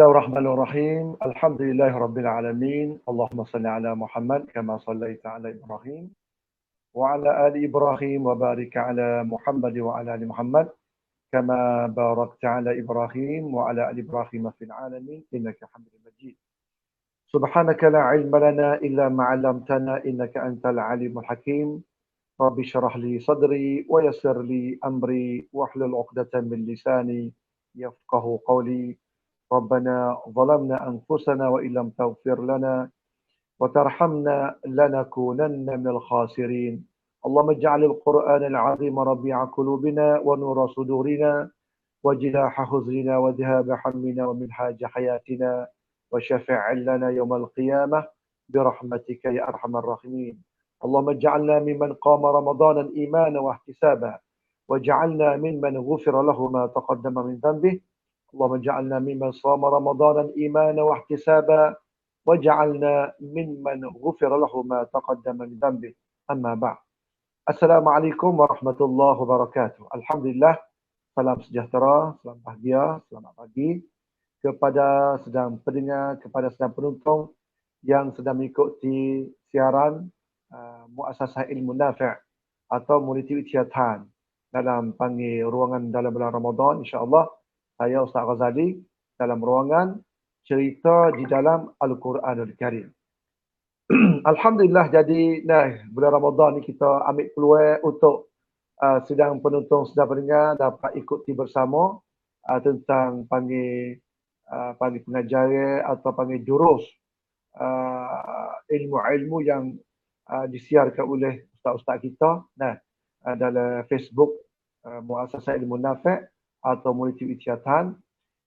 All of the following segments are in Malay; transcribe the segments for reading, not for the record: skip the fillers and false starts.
Bismillahirrahmanirrahim. Alhamdulillahirabbil alamin. Allahumma shalli ala Muhammad kama shallaita ala Ibrahim wa ala ali Ibrahim wa barik ala Muhammad wa ala ali Muhammad kama barakta ala Ibrahim wa ala ali Ibrahim fil alamin innaka Hamidum Majid. Subhanaka la ilma lana illa ma 'allamtana innaka antal alimul hakim. Rabbi shrah li sadri wa yassir li amri wahlul 'uqdatam min lisani yafqahu qawli. ربنا ظلمنا أنفسنا وإن لم تغفر لنا وترحمنا لنكونن من الخاسرين اللهم اجعل القرآن العظيم ربيع قلوبنا ونور صدورنا وجلاح حزننا وذهاب همنا ومنهاج حياتنا وشفع لنا يوم القيامة برحمتك يا أرحم الراحمين اللهم اجعلنا ممن قام رمضانا إيمانا واحتسابا واجعلنا ممن غفر له ما تقدم من ذنبه اللهم اجعلنا ممن صام رمضانا إيمانا واحتسابا وجعلنا ممن غفر له ما تقدم من ذنبه أما بعد السلام عليكم ورحمة الله وبركاته Alhamdulillah, salam sejahtera, salam bahagia, selamat pagi kepada sedang pendengar, kepada sedang penonton yang sedang mengikuti siaran Muassasah Ilmu Nafi' atau Multi Ijtihad dalam panggil ruangan dalam bulan Ramadan, insya-Allah. Saya Ustaz Ghazali dalam ruangan cerita di dalam Al-Quranul Karim. Alhamdulillah, jadi bulan Ramadan ni kita ambil peluang untuk sedang penonton, sedang pendengar dapat ikuti bersama tentang panggil pengajaran atau panggil durus ilmu-ilmu yang disiarkan oleh ustaz-ustaz kita dalam Facebook Muassasah Ilmu Nafi' atau Multi Ijtihad.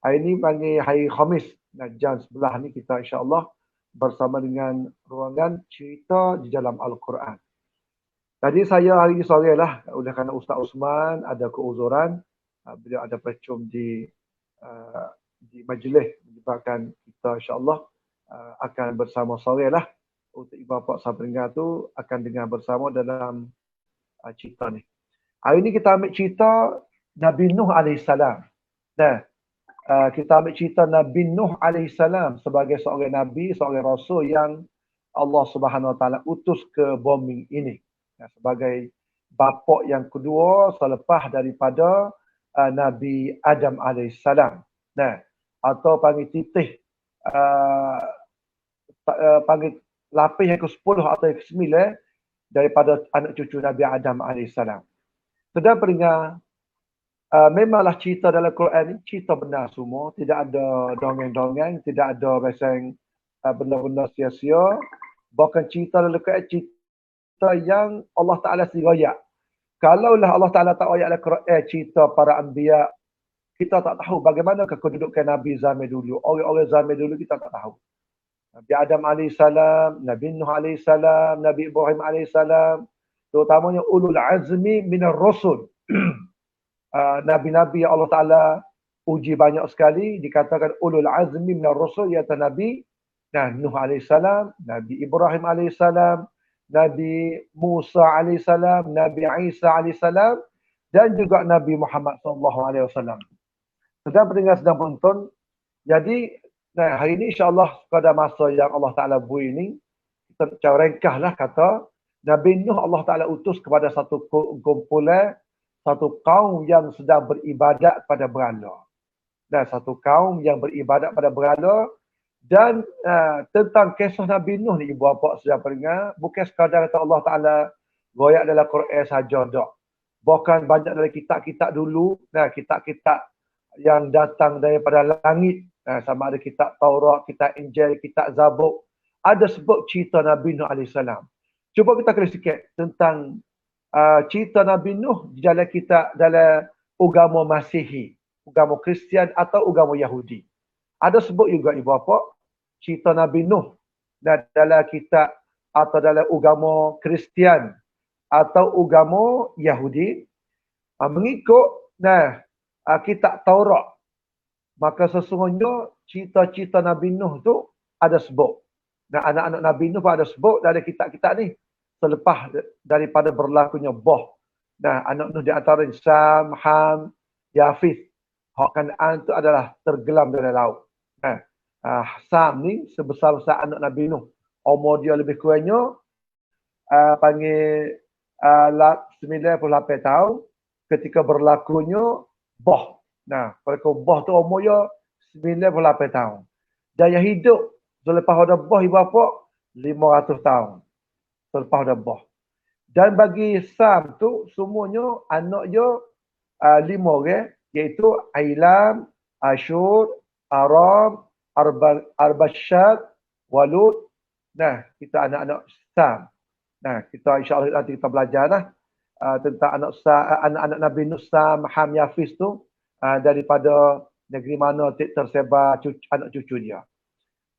Hari ini panggil hari Khamis, jam 11 ni kita insya-Allah bersama dengan ruangan cerita di dalam Al-Quran. Tadi saya hari ini sore lah, oleh kerana Ustaz Osman ada keuzuran, beliau ada percuma di majlis, menyebabkan kita insya-Allah akan bersama sore lah untuk ibu bapa sahabat pendengar tu akan dengar bersama dalam cerita ni. Hari ini kita ambil cerita Nabi Nuh AS. Kita ambil cerita Nabi Nuh AS sebagai seorang Nabi, seorang Rasul yang Allah Subhanahu Wa Taala utus ke bumi ini. Sebagai bapa yang kedua selepas daripada Nabi Adam AS. Atau panggil titih, panggil lapis yang ke-10 atau yang ke-9 daripada anak cucu Nabi Adam AS. Sedang pendengar, memanglah cerita dalam Quran ini cerita benar semua, tidak ada dongeng-dongeng, tidak ada pasang benda-benda sia-sia. Bahkan cerita dalam Quran cerita yang Allah Taala sendiri. Kalaulah Allah Taala tak ayat dalam Quran cerita para anbiya, kita tak tahu bagaimana kedudukan Nabi zaman dulu. Orang-orang zaman dulu kita tak tahu. Nabi Adam AS, Nabi Nuh AS, Nabi Ibrahim AS, terutamanya ulul azmi minar rasul. Nabi-nabi yang Allah Ta'ala uji banyak sekali, dikatakan ulul azmi minar rasul, iaitu Nabi Nuh AS, Nabi Ibrahim AS, Nabi Musa AS, Nabi Isa AS, dan juga Nabi Muhammad SAW. Sedang pendengar, sedang penonton, jadi hari ini insya-Allah pada masa yang Allah Ta'ala beri ini, kita cara ringkaslah kata, Nabi Nuh Allah Ta'ala utus kepada satu kumpulan, satu kaum yang sedang beribadat pada berhala. Satu kaum yang beribadat pada berhala. Dan tentang kisah Nabi Nuh ni, ibu bapa sedang pendengar, bukan sekadar kata Allah Ta'ala royak dalam Quran saja dak. Bahkan banyak dalam kitab-kitab dulu, kitab-kitab yang datang daripada langit, sama ada kitab Taurat, kitab Injil, kitab Zabur, ada sebut cerita Nabi Nuh AS. Cuba kita kena sikit tentang cerita Nabi Nuh di dalam kitab, dalam agama Masihi, agama Kristian atau agama Yahudi. Ada sebut juga ibu bapa cerita Nabi Nuh dalam kitab atau dalam agama Kristian atau agama Yahudi. Mengikut kitab Taurat, maka sesungguhnya cerita-cerita Nabi Nuh tu ada sebut. Anak-anak Nabi Nuh pun ada sebut dalam kitab-kitab ni. Selepas daripada berlakunya Boh. Anak Nuh di antara Sam, Ham, Yafith. Hak Kanaan itu adalah tergelam dalam laut. Nah, Sam ni sebesar-besar anak Nabi Nuh. Umur dia lebih kurangnya panggil 98 tahun ketika berlakunya Boh. Nah, ketika Boh tu umur dia 98 tahun. Dan yang hidup selepas ada Boh ibu bapa 500 tahun. Selepas ada Boh. Dan bagi Sam tu semuanya anak dia 5 orang, iaitu Ailam, Ashur, Aram, Arbashad, Walud. Nah, kita anak-anak Sam. Nah, kita insya-Allah nanti kita belajar lah tentang anak-anak Nabi Nuh, Sam, Ham, Yafis tu daripada negeri mana tersebar anak cucu dia.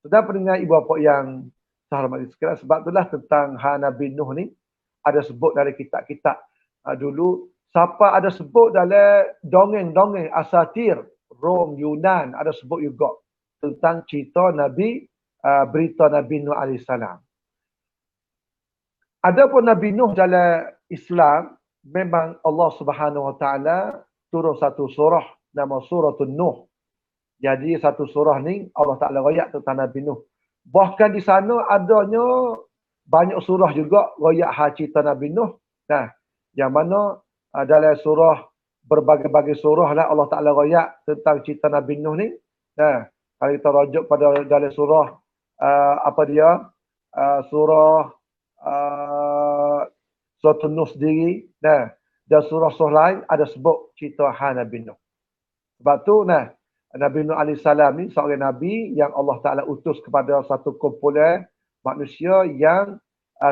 Sudah pendengar ibu bapa yang saya hormati sekalian, sebab itulah tentang Nabi Nuh ni ada sebut dari kitab-kitab dulu. Siapa ada sebut dalam dongeng-dongeng asatir Rom, Yunan ada sebut juga tentang cerita Nabi, berita Nabi Nuh AS. Adapun Nabi Nuh dalam Islam, memang Allah Subhanahu Wa Taala turun satu surah nama Suratul Nuh. Jadi satu surah ni Allah Taala royak tentang Nabi Nuh. Bahkan di sana adanya banyak surah juga royak cerita Nabi Nuh. Nah, yang mana dalam surah berbagai-bagai surah lah Allah Taala royak tentang cerita Nabi Nuh ni. Nah, kalau kita rujuk pada dalam surah apa dia? Surah Suratul Nuh sendiri. Nah, dan surah-surah lain ada sebut cerita Nabi Nuh. Sebab tu Nabi Nuh AS ni seorang Nabi yang Allah Ta'ala utus kepada satu kumpulan manusia yang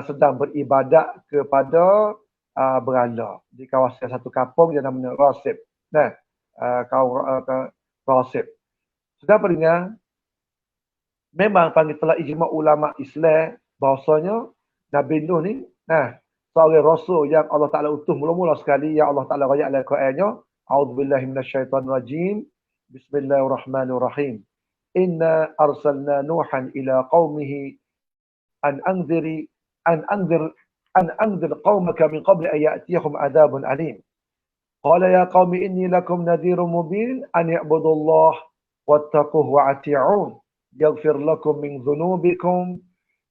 sedang beribadat kepada berhala di kawasan satu kampung yang namanya Rasib. Rasib. Sudah pendengar, memang panggil telah ijma' ulama Islam bahawasanya Nabi Nuh ni seorang rasul yang Allah Ta'ala utus mula-mula sekali, yang Allah Ta'ala rakyat dalam Qurannya. A'udzubillahi minasyaitanirrajim. Bismillahirrahmanirrahim. Inna arsalna Nuhan ila qaumihi an anzir qaumaka min qabli an ya'tiyahum adzabun alim. Qala ya qaumi inni lakum nadhirun mubin an ya'budullaha wattaquhu wa ati'un yaghfir lakum min dhunubikum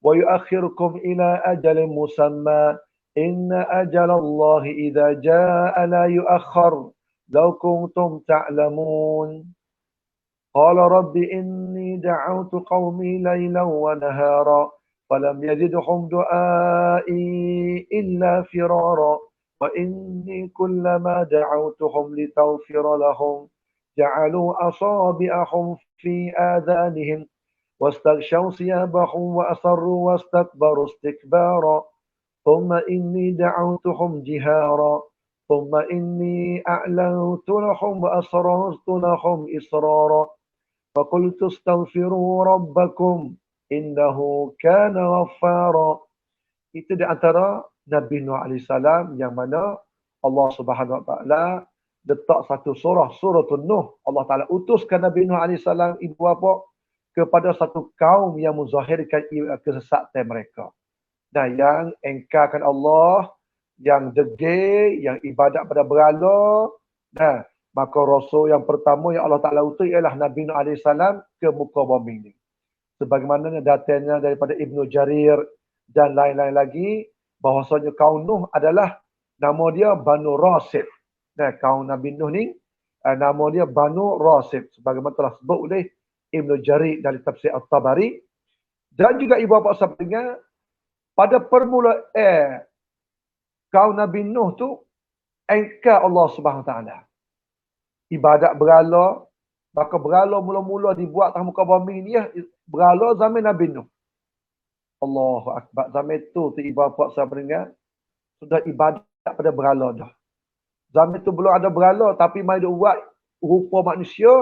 wa yu'akhirukum ila ajalin musamma. Inna ajalallahi idza jaa'a la yu'akhkhar law kuntum ta'lamun. Qala rabbi inni da'awtu qaumi laylan wa nahara falam yazidhum du'ai illa firara wa inni kullama da'awtuhum litaghfira lahum ja'alu asabi'ahum fi adhanihim wastaghshaw thiyabahum wa asarru wastakbaru istikbara. ثم إني دعوتهم جهارا ثم إني أعلنت لهم وأسررت لهم إسرارا فقلت استغفروا ربكم إنه كان غفارا. Itu di antara Nabi Nuh AS yang mana Allah Subhanahu Wa Taala letak satu surah, Suratul Nuh. Allah Taala utuskan Nabi Nuh AS ibu bapa kepada satu kaum yang menzahirkan kesesatan mereka. Yang engkarkan Allah, yang degil, yang ibadat pada berhala. Maka Rasul yang pertama yang Allah Ta'ala utus ialah Nabi Nuh AS ke muka bumi ini. Sebagaimana datanya daripada Ibnu Jarir dan lain-lain lagi, bahawasanya kaum Nuh adalah nama dia Banu Rasib. Kaum Nabi Nuh ni nama dia Banu Rasib. Sebagaimana telah sebut oleh Ibnu Jarir dari tafsir At-Tabari. Dan juga ibu bapa sahabat, pada permulaan kaum Nabi Nuh tu engkar Allah Subhanahu Wa Taala. Ibadat berhala, maka berhala mula-mula dibuat atas muka bumi ni berhala zaman Nabi Nuh. Allahu Akbar. Zaman tu ibu bapa sahabat sudah ibadat pada berhala dah. Zaman tu belum ada berhala tapi mai dia buat rupa manusia,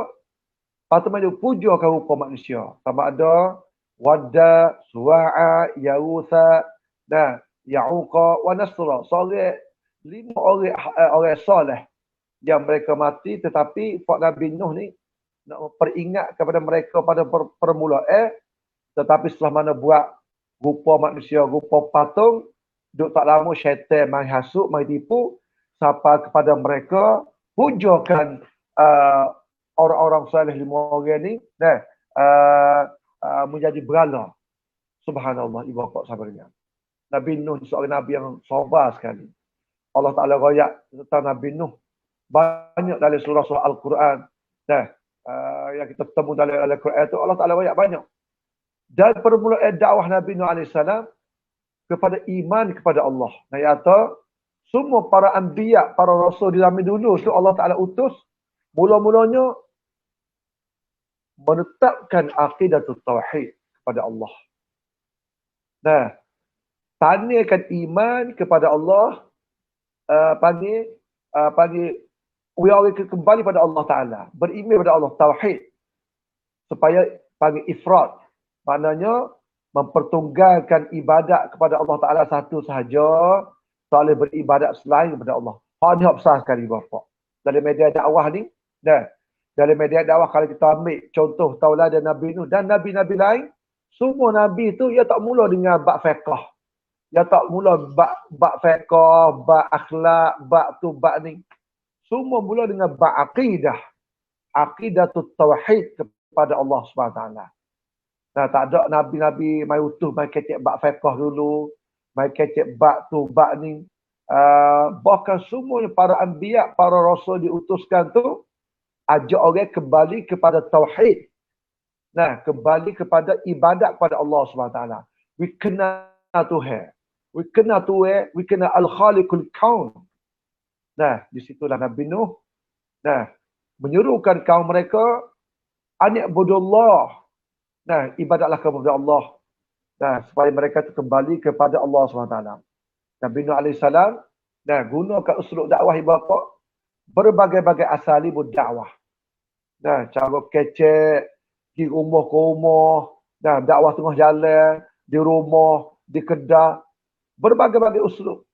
lepas tu mai dia pujakan rupa manusia. Sama ada Wadda, Suwa'a, Ya'utha, Ya'uqa, wa Nasra. Seorang 5 orang soleh yang mereka mati, tetapi Pak Nabi Nuh ni nak peringat kepada mereka pada permulaan, tetapi setelah mana buat rupa manusia, rupa patung, duk tak lama syaitan mai hasut, mai tipu, sampai kepada mereka pujakan orang-orang soleh 5 orang ni, menjadi berala. Subhanallah, ibu bapa sabarnya. Nabi Nuh seorang Nabi yang sabar sekali. Allah Ta'ala rakyat tentang Nabi Nuh. Banyak dalam surah-surah Al-Quran. Yang kita ketemu dalam Al-Quran itu, Allah Ta'ala rakyat banyak. Dan permulaan dakwah Nabi Nuh AS kepada iman kepada Allah. Iaitu, semua para anbiya, para rasul di zaman dulu, itu Allah Ta'ala utus. Mula-mulanya, menetapkan aqidatul tauhid kepada Allah. Tanyakan iman kepada Allah, panggil orang kembali pada Allah Ta'ala. Beriman pada Allah, tauhid. Supaya panggil ifrat. Maknanya, mempertunggalkan ibadat kepada Allah Ta'ala satu sahaja. Tak boleh beribadat selain kepada Allah. Ini besar sekali, Bapak. Dalam media dakwah ni, dalam media dakwah, kalau kita ambil contoh tauladan Nabi Nuh dan Nabi-Nabi lain, semua Nabi itu, ia tak mula dengan bab fiqh. Dia tak mula bab fiqh, bab akhlak, bab tu, bab ni. Semua mula dengan bab aqidah. Aqidatul tauhid kepada Allah SWT. Tak ada Nabi-Nabi mai utuh, mai kecek bab fiqh dulu, mai kecek bab tu, bab ni. Bahkan semuanya para anbiya, para rasul diutuskan tu, ajak orang kembali kepada tauhid. Kembali kepada ibadat kepada Allah SWT. We kena Tuhan. We kena Tuhan, we kena Al-Khaliqul Kaun. Di situlah Nabi Nuh menyuruhkan kaum mereka, ani'budullah. Ibadatlah kepada Allah. Supaya mereka kembali kepada Allah SWT. Nabi Nuh AS, gunakan uslub dakwah ibu bapa, berbagai-bagai asalibud dakwah. Cara kecek, pergi rumah ke rumah, dakwah tengah jalan, di rumah, di kedai, berbagai-bagai uslub.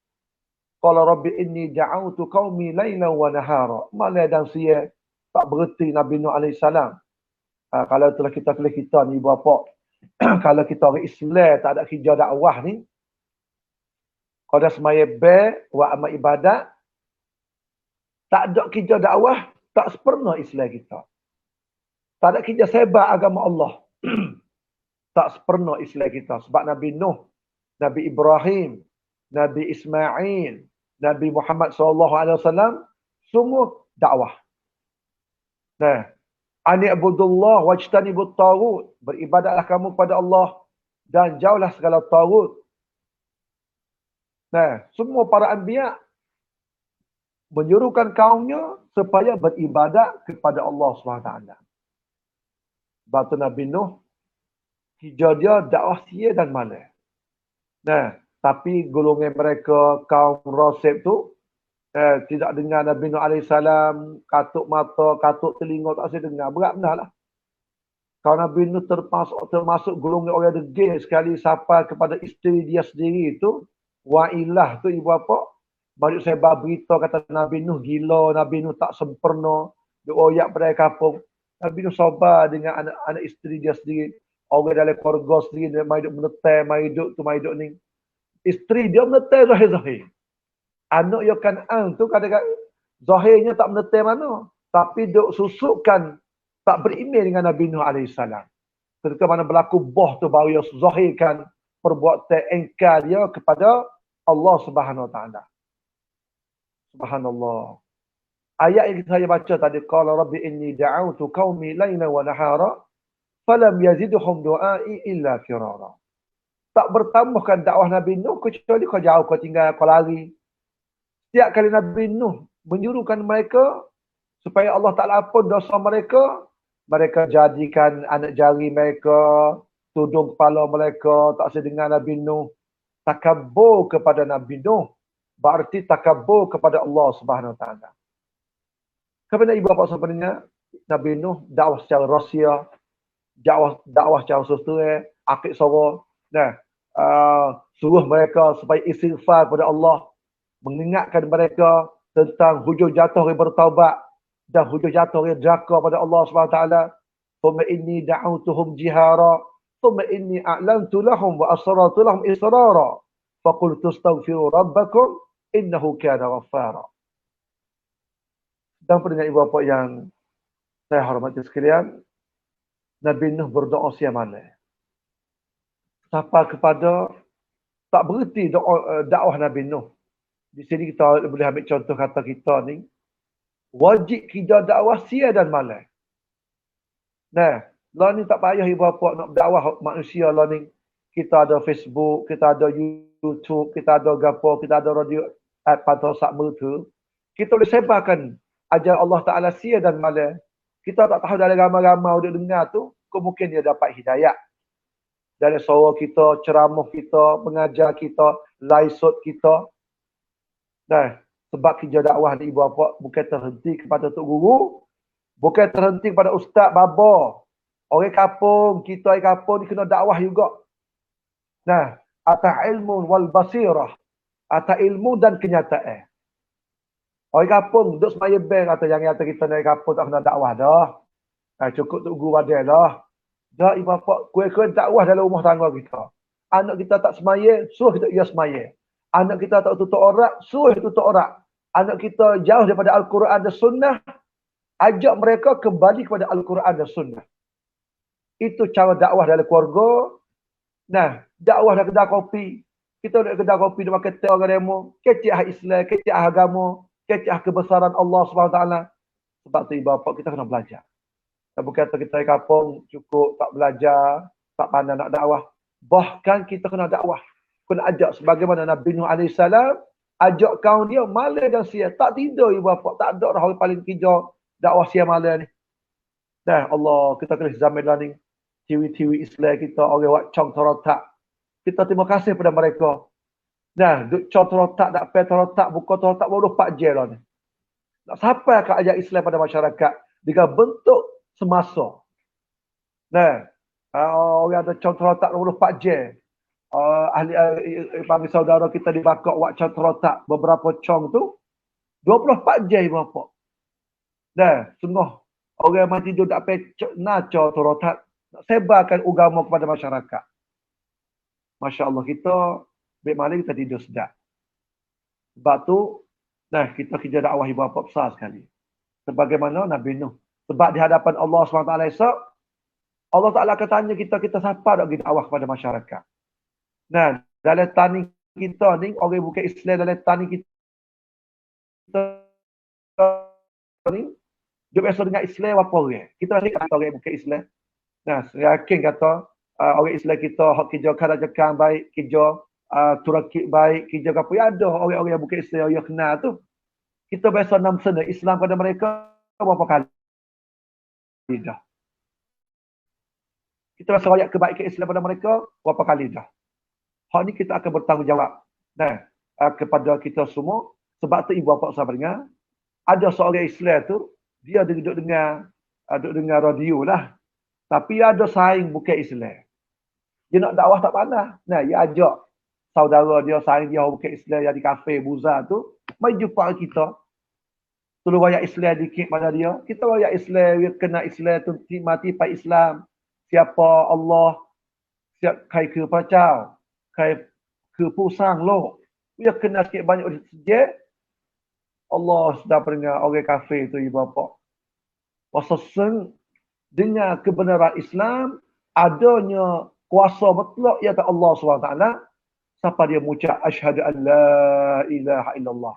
Qala rabbi inni da'autu qaumi lailan wa nahara. Malam dan siang tak berhenti Nabi Nuh AS. Kalau itulah kita ni ibu bapa, kalau kita orang Islam tak ada kerja dakwah ni, qada semaya wa amal ibadat, tak ada kerja dakwah, tak sempurna Islam kita. Tak ada kerja sebar agama Allah. Tak sempurna Islam kita. Sebab Nabi Nuh, Nabi Ibrahim, Nabi Ismail, Nabi Muhammad SAW, semua dakwah. Ani'budullah wajtanibut taghut. Beribadatlah kamu kepada Allah dan jauhlah segala taghut. Semua para anbiya menyuruhkan kaumnya supaya beribadat kepada Allah SWT. Batu Nabi Nuh, hijau dia dakwah siang dan malam. Tapi golongan mereka, kaum Rasib tu, tidak dengar Nabi Nuh AS, katuk mata, katuk telinga, tak saya dengar. Berat benar lah. Kalau Nabi Nuh termasuk golongan orang degil sekali sampai kepada isteri dia sendiri itu, Wa'ilah tu ibu bapa, baru saya berita kata Nabi Nuh gila, Nabi Nuh tak sempurna, dia oyak pada kampung. Nabi Nuh sabar dengan anak isteri dia sendiri. Orang dalam keluarga sendiri, dia mai duk menetai, mai duk tu, mai duk ni. Isteri dia menetai zahir-zahir. Anak yang Kan'an tu kadang-kadang zahirnya tak menetai mana. Tapi duk susukkan, tak beriman dengan Nabi Nuh AS. Ketika mana berlaku boh tu, baru dia zahirkan perbuatan engkar dia kepada Allah Subhanahu Wa Taala. Subhanallah. Ayat yang saya baca tadi, qala rabbi inni da'autu qaumi lailan wa nahara falam yazidhum du'ai illa firara. Tak bertambahkan dakwah Nabi Nuh kecuali kau jauh, kau tinggal, kau lari. Setiap kali Nabi Nuh menyuruhkan mereka supaya Allah Ta'ala ampun dosa mereka, mereka jadikan anak jari mereka, tudung kepala mereka, tak sedengar Nabi Nuh. Takabur kepada Nabi Nuh berarti takabur kepada Allah Subhanahu Wa Taala. Kepada ibu bapa sebenarnya, Nabi Nuh dakwah secara rahsia, dakwah secara sosial, akid suara, suruh mereka supaya istighfar kepada Allah, mengingatkan mereka tentang hujung jatuh orang bertaubat dan hujung jatuh orang deraka pada Allah Subhanahu Wa Taala. Thumma inni da'autuhum jihara, thumma inni a'lantu lahum wa asrartu lahum israra, faqultu astaghfiru rabbakum innahu kana ghaffara. Dan pendengar ibu bapa yang saya hormati sekalian, Nabi Nuh berdoa siang malam. Sampai kepada tak berhenti dakwah Nabi Nuh. Di sini kita boleh ambil contoh kata kita ni. Wajib kita dakwah siang dan malam. Nah, lah ni tak payah ibu bapa nak dakwah manusia lah ni. Kita ada Facebook, kita ada YouTube, kita ada gapo, kita ada radio pada sak mereka. Kita boleh sebarkan ajar Allah Ta'ala siang dan malam. Kita tak tahu dalam ramai-ramai dia dengar tu, kemungkinan dia dapat hidayah. Dari suara kita, ceramah kita, pengajar kita, laisut kita. Nah, sebab kerja dakwah ni ibu bapa bukan terhenti kepada tok guru, bukan terhenti kepada ustaz, baba. Orang kampung, kita orang kampung ni kena dakwah juga. Nah, atas ilmu wal basirah. Atas ilmu dan kenyataan. Orang kampung duduk semaya bank atau jangan kata kita dari kampung tak kena dakwah dah. Cukup tok guru ada lah. Dah ibu bapa kuih-kuih dakwah dalam rumah tangga kita. Anak kita tak semaya, suruh kita ia semaya. Anak kita tak tutup aurat, suruh tutup aurat. Anak kita jauh daripada Al-Quran dan Sunnah, ajak mereka kembali kepada Al-Quran dan Sunnah. Itu cara dakwah dalam keluarga. Nah, dakwah dalam kedai kopi. Kita duduk kedai kopi, dia makan teh orang demo. Kecik Islam, kecik agama, kecik kebesaran Allah SWT. Sebab tu ibu bapa kita kena belajar. Tak bukan kata kita di kampung cukup tak belajar, tak pandai nak dakwah. Bahkan kita kena dakwah. Kena ajak sebagaimana Nabi Nuh AS ajak kaum dia malam dan siang. Tak tidur ibu bapa. Tak ada orang paling kerja dakwah siang malam ni. Nah, Allah, kita kena zaman lah ni. TV-TV Islam kita, orang buat cong terotak. Kita terima kasih kepada mereka. Nah, duk cong terotak, nak pay terotak, buka terotak, 24 jam lah ni. Nak sampai ke ajak Islam pada masyarakat. Dengan bentuk semasa. Nah, orang ada cong terotak 24 jam. Ahli saudara kita dibakar buat cong terotak. Beberapa cong tu, 24 jam berapa. Nah, sungguh. Orang mati tidur tak pay nak cong terotak. Nak sebarkan agama kepada masyarakat. Masya Allah, kita baik malam kita tidur sedap. Sebab tu, nah kita kerja dakwah ibu bapa besar sekali. Sebagaimana Nabi Nuh. Sebab di hadapan Allah SWT esok, Allah Ta'ala akan tanya kita siapa nak pergi dakwah kepada masyarakat. Nah, dalam tani kita ni, orang bukan Islam dalam tani kita ni, dia biasa dengan Islam apa orang. Kita ni kata orang bukan Islam. Nah, saya yakin kata orang Islam kita hak kerja kerajaan baik, kerja turakib baik, kerja apa ya ada orang-orang yang bukan Islam yang kenal tu. Kita biasa nam sana Islam pada mereka berapa kali dah. Kita biasa royak kebaikan Islam pada mereka berapa kali dah. Hak ni kita akan bertanggungjawab. Nah, kepada kita semua sebab tu ibu bapa saya dengar ada seorang Islam tu dia duduk dengar radio lah. Tapi ada saing bukan Islam. Dia nak dakwah tak pandai. Nah, dia ajak saudara dia, saing dia bukan Islam yang di kafe Buza tu, mai jumpa kita. Tolong royak Islam dikit pada dia. Kita royak Islam, dia kena Islam tu mati pai Islam. Siapa Allah, siap kai ke pacau, kai ke pusang lo. Dia kena sikit banyak sejak. Allah sudah peringat orang kafir tu ibu bapa. Pasal dengan kebenaran Islam, adanya kuasa mutlak iaitu Allah SWT. Siapa dia mengucap asyhadu an la ilaha illallah.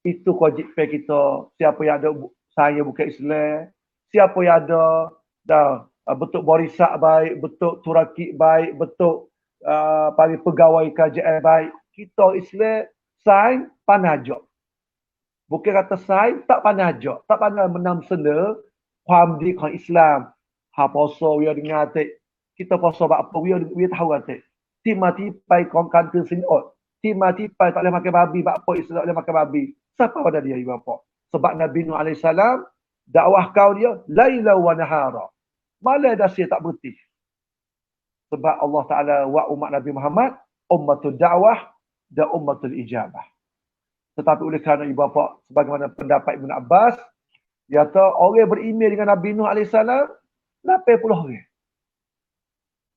Itu kewajipan kita. Siapa yang ada saya bukan Islam, siapa yang ada bentuk barisak baik, bentuk turakib baik, bentuk para pegawai kerajaan baik, kita Islam saing panajak. Bukan kata saing tak panajak, tak pandai menam senda faham di kan Islam. Ha puasa dia dengar atik. Kita puasa buat apa dia tahu atik. Ti mati pai kongkan ke sinot. Ti mati pai tak boleh makan babi, buat apa Islam tak boleh makan babi. Siapa pada dia ibu bapa? Sebab Nabi Nuh alaihi salam dakwah kau dia laila wa nahara. Malam dan siang tak berhenti. Sebab Allah Taala wa umat Nabi Muhammad ummatul dakwah dan ummatul ijabah. Tetapi oleh kerana ibu bapa sebagaimana pendapat Ibn Abbas, dia kata orang beriman dengan Nabi Nuh AS 80 orang.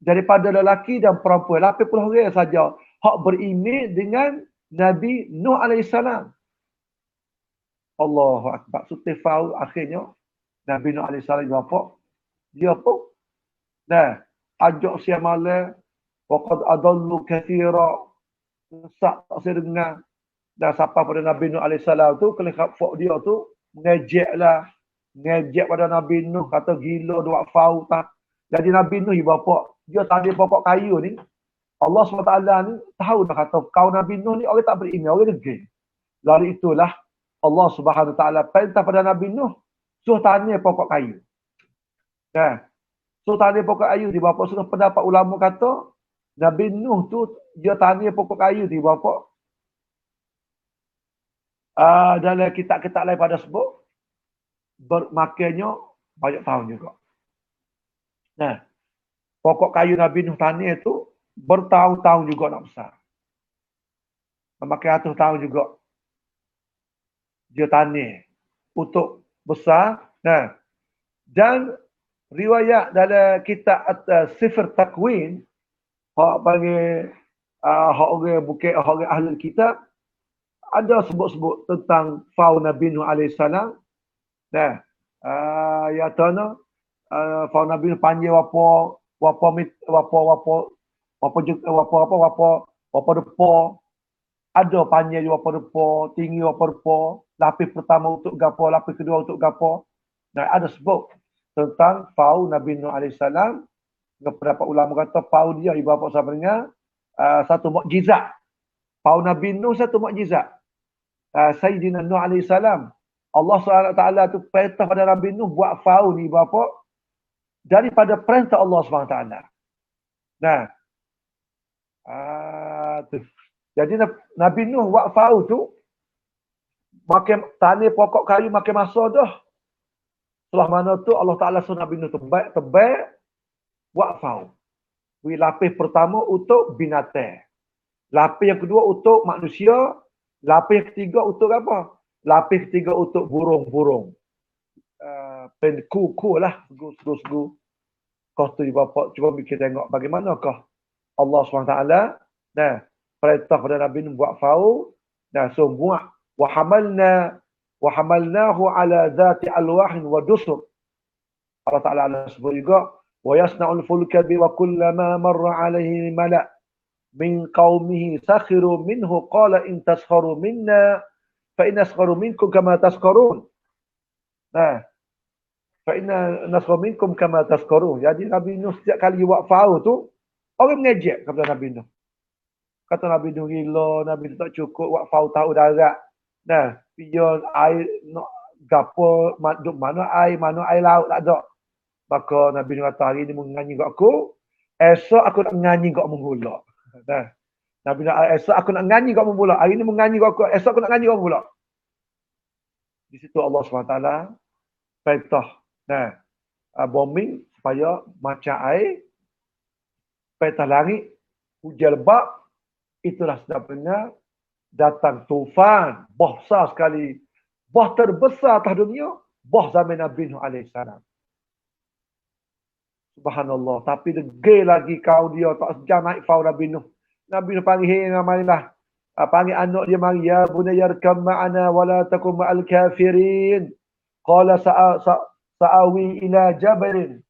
Daripada lelaki dan perempuan 80 orang saja hak beriman dengan Nabi Nuh AS. Allahu Akbar. Sutifau akhirnya Nabi Nuh AS berapa? Dia pun ajak siang malam. Waqad adallu kathira. Tak saya dengar. Dan sampai pada Nabi Nuh AS tu, kalau dia tu, ngejek lah. Ngejek pada Nabi Nuh, kata gila, dua fau tak. Jadi Nabi Nuh, bapak, dia tadi pokok kayu ni, Allah SWT ni, tahu dah kata, kau Nabi Nuh ni, orang tak berilmu, orang degil. Lalu itulah, Allah SWT perintah pada Nabi Nuh, suruh tanya pokok kayu. Suruh tanya pokok kayu, di bapak sudah pendapat ulama kata, Nabi Nuh tu, dia tanya pokok kayu, di bapak, dalam kitab-kitab lain pada sebut bermakainya banyak tahun juga. Pokok kayu Nabi Nuh tani itu bertahun-tahun juga nak besar. Memakai ratus tahun juga dia tani untuk besar. Dan riwayat dalam kitab Sifr Takwin, hak panggil hak orang bukan hak orang ahli kitab, ada sebut-sebut tentang faun Nabi Nuh AS. Ya tana faun Nabi Nuh panjang wapa depa. Ada panjang wapa depa, tinggi wapa depa, lapis pertama untuk gapo, lapis kedua untuk gapo. Ada sebut tentang faun Nabi Nuh AS. Pendapat ulama kata faun dia ibu bapa sebenarnya satu mukjizat. Faun Nabi Nuh satu mukjizat. Sayyidina Nuh AS, Allah SWT tu perintah pada Nabi Nuh buat faun ni bapa daripada perintah Allah SWT. Jadi Nabi Nuh buat faun tu makin tani pokok kayu makin masa dah. Setelah mana tu Allah Ta'ala suruh Nabi Nuh terbaik buat faun. Lapis pertama untuk binatang. Lapis yang kedua untuk manusia. Lapis ketiga untuk apa? Lapis ketiga untuk burung-burung. Kuku lah. Segu. Kau tu bapak cuba kita tengok bagaimanakah Allah SWT perintah pada Nabi Nuh buat faul. So buat. Wahamalnahu ala dhati alwahin wa dusur. Allah Ta'ala sebut juga. Wa yasna'ul fulka bi wa kullama marra alaihi mala' min qaumihi sakhiru minhu qala in taskharu minna fa in naskharu minkum kama taskharun. Fa inna naskharu minkum kama taskharun. Jadi Nabi Nuh setiap kali buat faul tu orang mengejek kepada Nabi Nuh. Kata Nabi Nuh gila, Nabi Nuh tak cukup buat faul tahu darat. Pion air nak gapo mana air laut tak ada. Maka Nabi Nuh kata hari ni menganyi kat aku, esok aku nak menganyi kat menghula. Nabi Nuh esok aku nak menganyi kat menghula. Hari ni menganyi kat aku, esok aku nak menganyi kat menghula. Di situ Allah SWT perintah bombing supaya macam air, perintah langit, hujan lebat, itulah sebabnya datang tufan, bah besar sekali, bah terbesar atas dunia, bah zaman Nabi Nuh AS. Subhanallah. Tapi degil lagi kau dia tak sejam naik faul Nabi Nuh. Nabi Nuh panggil, hei marilah. Panggil anak dia mari. Ya bunayya arkam ma'ana wa la takum ma'al kafirin. Qala sa'awi ila jabalin.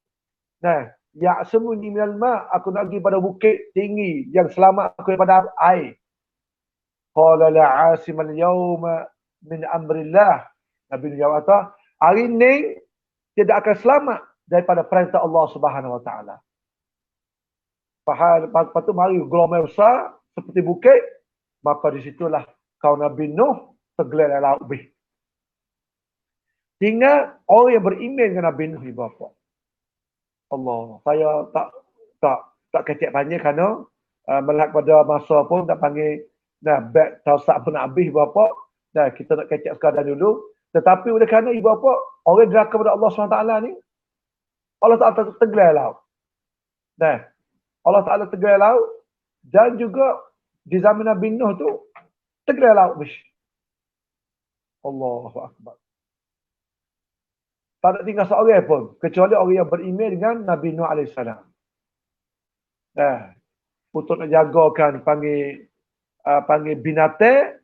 Ya'sumuni minal ma'. Aku nak pergi pada bukit tinggi yang selamat aku daripada air. Qala la'asimal yawma min amrillah. Nabi Nuh jawab, hari ni tidak akan selamat daripada perintah Allah Subhanahu Wa Taala. Lepas tu mari gelombang besar seperti bukit, maka di situlah kaum Nabi Nuh tergelegar laut lebih. Tinggal orang yang beriman dengan Nabi Nuh ibu bapa. Allah, saya tak kecek panjang kerana melihat pada masa pun tak panggil back tausak pun habis ibu bapa. Kita nak kecek sekadar dulu. Tetapi oleh kerana ibu bapa orang deraka kepada Allah SWT ni, Allah Ta'ala tergelar laut. Allah Ta'ala tergelar laut. Dan juga di zaman Nabi Nuh tu, tergelar laut. Allahu Akbar. Tak ada tinggal seorang pun. Kecuali orang yang beriman dengan Nabi Nuh AS. Untuk nak jagakan panggil binatang,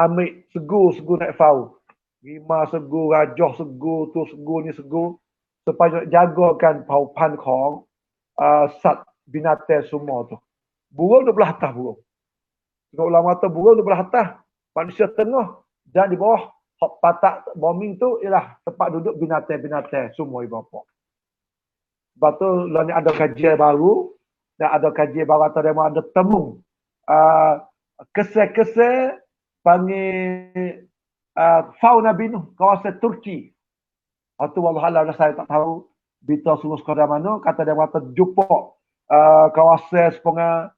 ambil segu naik faul. Lima segu, rajah segu, tu segu, ni segu. supaya jagakan paupanของsat binatang semua tu. Burung duduk belah atas burung. Tengok ulama tu burung duduk belah atas, manusia tengah, dan di bawah hak patak bombing tu ialah tempat duduk binatang-binatang semua ibu bapa. Sebab tu lah ni ada kajian baru, dan ada kajian baru atau demo ada temu kesel-kesel panggil fauna binu kawasan Turki. Itu wallahualam saya tak tahu berita sungguh sekadar mana, kata dia kata jumpa kawasan sepenga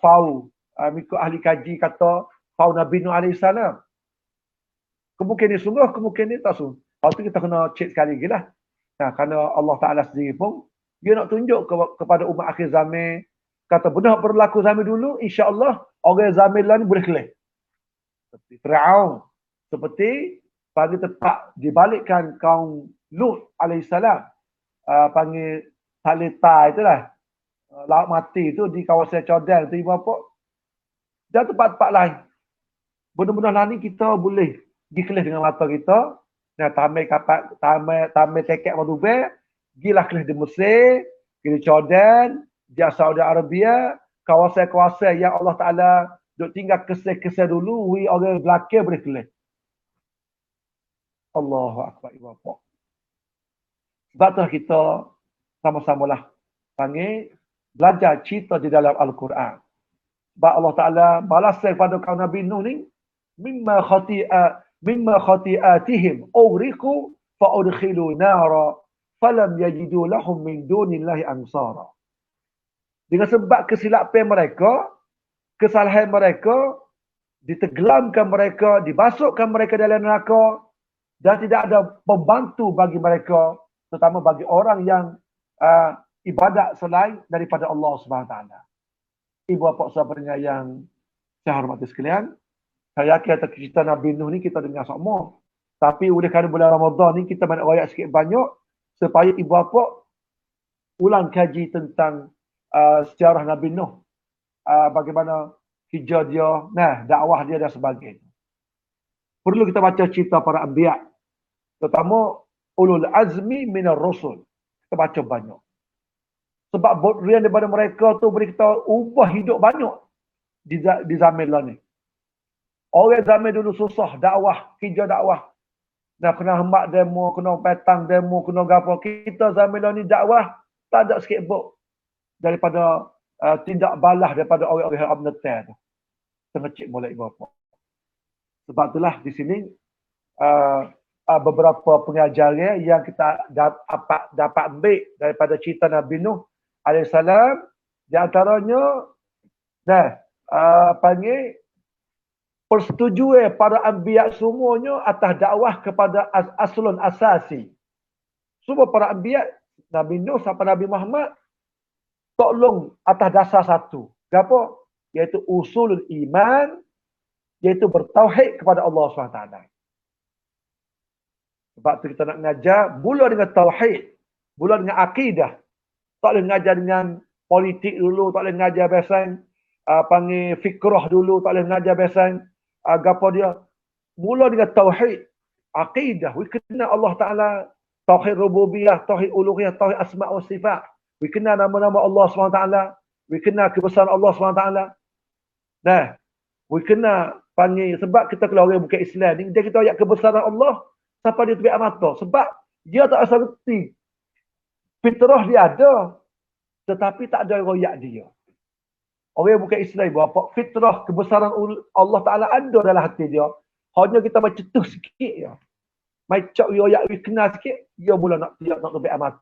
fau mengikut ahli kaji kata fauna binu alaihissalam. Kemungkinan sungguh, kemungkinan tak sungguh. Lepas tu kita kena cek sekali lagi lah. Nah, kerana Allah Ta'ala sendiri pun dia nak tunjuk kepada umat akhir zaman, kata benar berlaku zaman dulu, insya-Allah orang zaman lain boleh kelih. Seperti Fir'aun, seperti panggil tetap dibalikkan kaum Lut alaihissalam, panggil Talita itulah, laut mati itu di kawasan Jordan itu ibu bapa. Dan tempat-tempat lain. Benar-benar lah ni kita boleh dikelih dengan mata kita. Nah, tamai tekek Madubeh, gilah kelih di Mesir, di Jordan, di Saudi Arabia, kawasan-kawasan yang Allah Ta'ala duk tinggal kesel-kesel dulu, orang belakang boleh kelih. Allahu Akbar ibu bapa. Sebab tu kita sama-samalah panggil belajar cerita di dalam Al-Quran. Sebab Allah Ta'ala balas kepada kaum Nabi Nuh ni, mimma khati'atihim ughriqu fa'udkhilu nara falam yajidu lahum min dunillahi ansara. Dengan sebab kesilapan mereka, kesalahan mereka, ditenggelamkan mereka, dibasukkan mereka dalam neraka, dan tidak ada pembantu bagi mereka, terutama bagi orang yang ibadat selain daripada Allah Subhanahu Wa Taala. Ibu bapa sahabatnya yang saya hormati sekalian, saya yakin cerita Nabi Nuh ni kita dengar semua. Tapi oleh kerana bulan Ramadan ni kita nak royak sikit banyak supaya ibu bapa ulang kaji tentang sejarah Nabi Nuh, bagaimana hijrah dia, dakwah dia dan sebagainya. Perlu kita baca cerita para anbiya, terutama ulul azmi minar rusul. Kita baca banyak. Sebab botrian daripada mereka tu boleh kita ubah hidup banyak di zaman lah ni. Orang zaman dulu susah dakwah, kerja dakwah. Nak kena hembak demo, kena petang demo, kena gapo. Kita zaman lah ni dakwah tak ada sikit buk daripada tindak balah daripada orang-orang yang abnetan tu. Tengecik mulai ibu bapa. Sebab itulah di sini beberapa pengajaran yang kita dapat ambil daripada cerita Nabi Nuh alaihissalam, di antaranya panggil persetujuan para anbiya semuanya atas dakwah kepada aslun asasi. Semua para anbiya, Nabi Nuh sampai Nabi Muhammad, tolong atas dasar satu. Apa? Iaitu usulul iman, iaitu bertauhid kepada Allah SWT. Sebab tu kita nak mengajar, mula dengan tauhid, mula dengan akidah. Tak boleh mengajar dengan politik dulu, tak boleh mengajar besan panggil fikrah dulu, tak boleh mengajar besan gapo dia. Mula dengan tauhid, akidah. We kenal Allah Ta'ala, tauhid rububiyah, tauhid uluhiyah, tauhid asma' wa sifat. We kenal nama-nama Allah SWT. We kenal kebesaran Allah SWT. We kenal panggil, sebab kita kalau orang bukan Islam ni, dia kita ayat kebesaran Allah sampai dia terbiak mata. Sebab dia tak rasa reti. Fitrah dia ada, tetapi tak ada royak dia. Orang yang bukan Islam, apa fitrah kebesaran Allah Ta'ala ada dalam hati dia. Hanya kita baca tu sikit je. Macam royak dia kenal sikit, dia mula nak terbiak mata.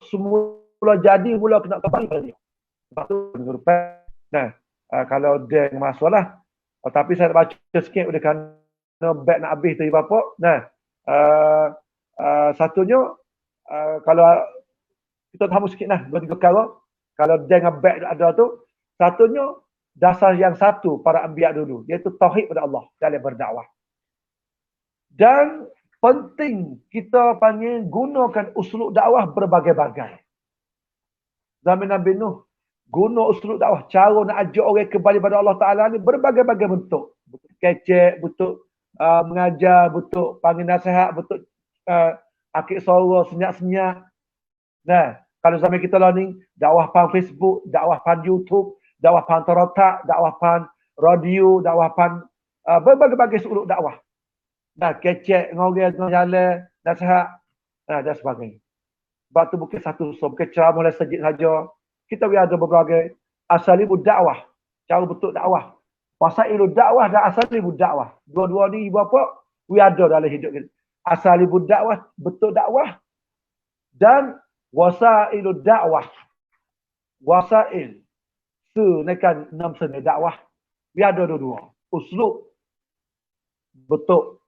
Semula jadi mula kena kembali pada dia. Sebab tu kalau dia masalah, tapi saya baca sikit oleh kerana beg nak habis tu apa. Satunya kalau kita tahu sikit dua tiga perkara. Kalau dia dengan beg ada tu, satunya dasar yang satu para anbiya dulu, iaitu tauhid pada Allah dalam berdakwah. Dan penting kita panggil gunakan uslub dakwah berbagai-bagai. Zaman Nabi Nuh guna uslub dakwah, cara nak ajak orang kembali pada Allah Taala ni berbagai-bagai bentuk. Bentuk kecek, bentuk mengajar, bentuk panggil nasihat, bentuk akik suara senyap-senyap. Nah, kalau zaman kita lah ni dakwah pan Facebook, dakwah pan YouTube, dakwah pan terotak, dakwah pan radio, dakwah pan berbagai-bagai uslub dakwah. Nah, kecek, ngorel, jalan, nasihat, dan sebagainya. Sebab tu bukan satu bukan ceramah masjid saja. Kita ada berbagai asalibud dakwah, cara bentuk dakwah. Wasailud dakwah dan asalibud dakwah. Dua-dua ni berapa? Ada dalam hidup kita. Asalibud dakwah, bentuk dakwah, dan wasailud dakwah. Wasail senekan 6 seni dakwah. Ada dua-dua. Uslub bentuk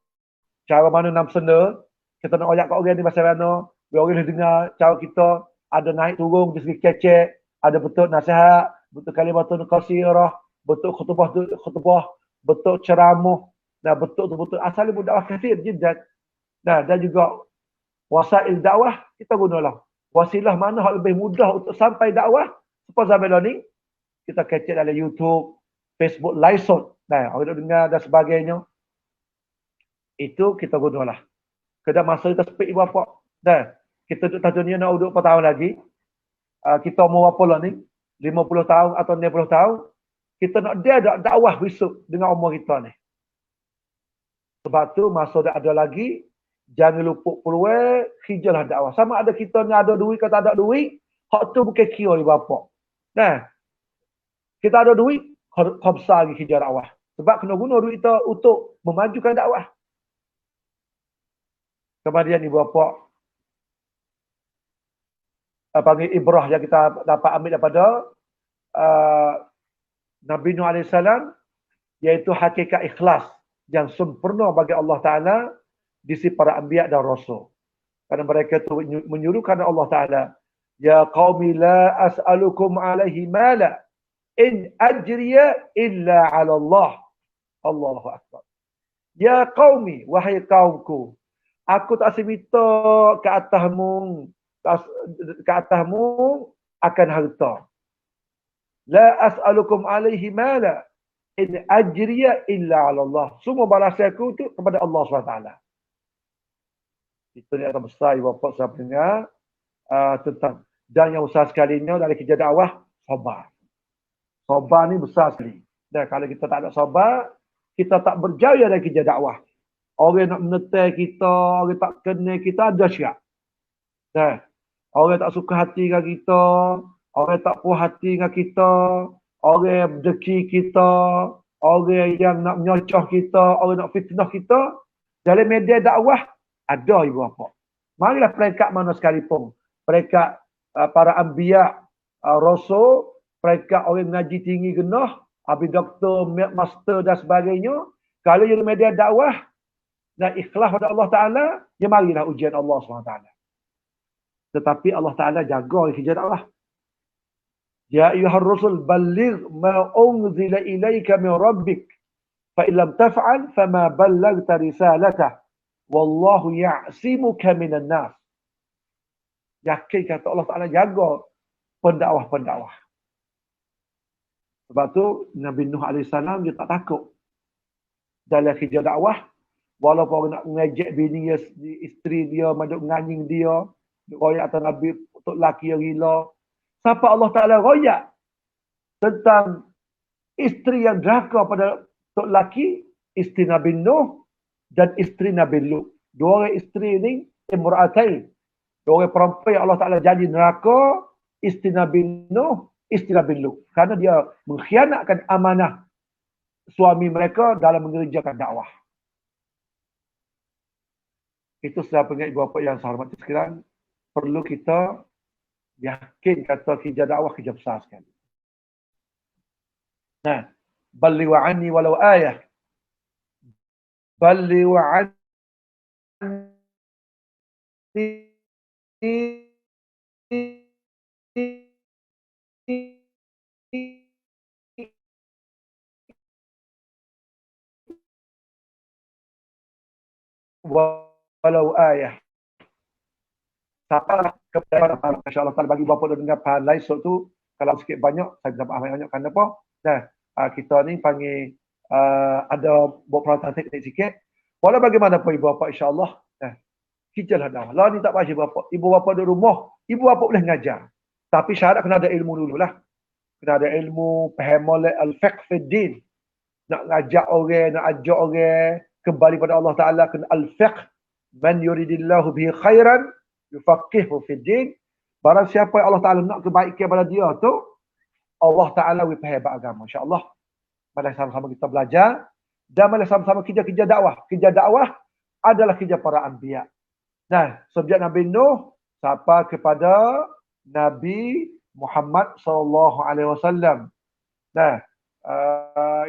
cara mana 6 seni. Kita nak ajak kat orang ni pasal mana? Orang ni dengar cara kita ada naik turun dari segi kecek, ada bentuk nasihat, bentuk kalimatun qasirah, bentuk khutbah, bentuk ceramah, dan bentuk asalibud dakwah kathir jiddan. Nah, dan juga wasail dakwah kita gunalah. Wasilah mana yang lebih mudah untuk sampai dakwah. Seperti zaman ni kita kecek dalam YouTube, Facebook, live shot. Nah, orang dengar dan sebagainya. Itu kita gunalah. Kedua masa kita speak ibu apa. Nah, kita duduk atas dunia nak duduk berapa tahun lagi. Kita umur berapa lah ni? 50 tahun atau 60 tahun. Kita nak dia dakwah besok dengan umur kita ni. Sebab tu masa dah ada lagi, jangan lupa peluang, hijrah dakwah. Sama ada kita ni ada duit atau tak ada duit, hak tu bukan kira ibu apa. Nah, kita ada duit, khamsah lagi hijrah dakwah. Sebab kena guna duit kita untuk memajukan dakwah. Kemudian ibu bapa panggil ibrah yang kita dapat ambil daripada Nabi Nuh AS, iaitu hakikat ikhlas yang sempurna bagi Allah Ta'ala di sisi para anbiya dan rasul. Karena mereka itu menyuruhkan Allah Ta'ala, ya qaumi la as'alukum alaihi mala in ajriya illa ala Allah. Allahu Akbar. Ya qaumi, wahai kaumku, aku tak minta ke atasmu akan harta. La as'alukum alaihi mala in ajriya illa ala Allah. Semua balasan aku itu kepada Allah SWT. Itu ni akan besar ibu bapa saya dengar tentang, dan yang besar sekalinya dari kerja dakwah, sabar. Sabar ni besar sekali. Dan kalau kita tak ada sabar, kita tak berjaya dari kerja dakwah. Orang nak menetai kita, orang tak kenal kita, ada syiap. Dan orang tak suka hati dengan kita, orang tak puas hati dengan kita, orang deki kita, orang yang nak menyocoh kita, orang nak fitnah kita, dalam media dakwah ada ibu bapa. Marilah peringkat mana sekalipun, peringkat para anbiya, rasul, peringkat orang ngaji tinggi genah, habis doktor, master dan sebagainya, kalau yang media dakwah dan ikhlas pada Allah Ta'ala, ya marilah ujian Allah SWT. Tetapi Allah Ta'ala jaga kerja dakwah. Ya ayyuhar rasul balligh ma unzila ilaika min rabbik fa in lam taf'al fama ballaghta risalatah wallahu ya'simuka minan nas. Yakin kata Allah Ta'ala jaga pendakwah-pendakwah. Sebab tu Nabi Nuh AS dia tak takut dalam kerja dakwah, walaupun orang nak mengejek bini dia, isteri dia, manduk nganying dia, royak atas Nabi untuk lelaki yang gila. Siapa Allah Ta'ala royak tentang isteri yang derhaka pada untuk lelaki, isteri Nabi Nuh dan isteri Nabi Lut. Dua orang isteri ni imra'atain. Dua orang perempuan yang Allah Ta'ala janji neraka, isteri Nabi Nuh, isteri Nabi Lut. Kerana dia mengkhianatkan amanah suami mereka dalam mengerjakan dakwah. Itu sudah pengen ibu bapa yang saya hormati sekalian. Perlu kita yakin kata kerja dakwah kerja besar sekali. Nah, balli wa anni walau ayah. Balli wa anni walau ayah. Siapa kepada Masya Allah Ta'ala bagi bapa dan dengar pahala esok tu, kalau sikit banyak, saya minta maaf banyak kenapa? Nah, kita ni panggil ada buat peralatan teknik sikit. Walau bagaimanapun ibu bapa insya-Allah, kita lah dah. Lah ni tak payah bapa. Ibu bapa di rumah, ibu bapa boleh ngajar. Tapi syarat kena ada ilmu dululah. Kena ada ilmu, faham oleh al-fiqh fi din. Nak ngajak orang, nak ajak orang kembali pada Allah Ta'ala, kena al-fiqh. Man yuridillahu bihi khairan, yufaqihu fi din. Barang siapa yang Allah Ta'ala nak kebaikan pada dia tu, Allah Ta'ala faham agama. InsyaAllah. Mari sama-sama kita belajar. Dan mari sama-sama kerja dakwah. Kerja dakwah adalah kerja para anbiya. Nah, sejak Nabi Nuh sampai kepada Nabi Muhammad SAW. Nah,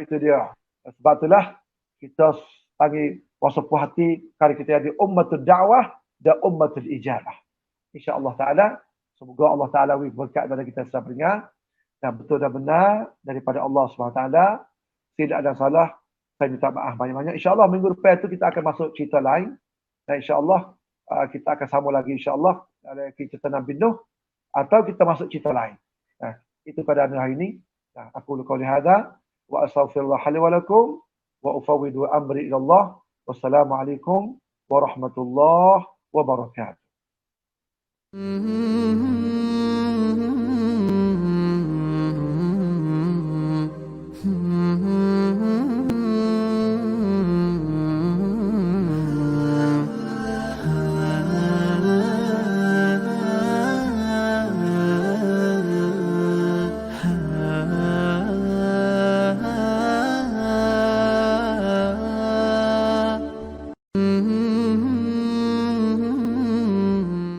itu dia. Sebab itulah kita panggil wasfuh hati kalau kita jadi ummatul dakwah dan ummatul ijabah. InsyaAllah Ta'ala. Semoga Allah Ta'ala berkat kepada kita semua pendengar. Dan betul dan benar daripada Allah SWT. Tidak ada salah. Saya minta maaf banyak-banyak. InsyaAllah minggu depan itu kita akan masuk cerita lain. Dan insyaAllah kita akan sambung lagi insyaAllah. Ada cerita Nabi Nuh. Atau kita masuk cerita lain. Itu pada hari ini. Aku lukau lihada. Wa astaghfirullah li wa lakum. Wa ufawwidu amri ilallah. Wassalamualaikum warahmatullahi wabarakatuh.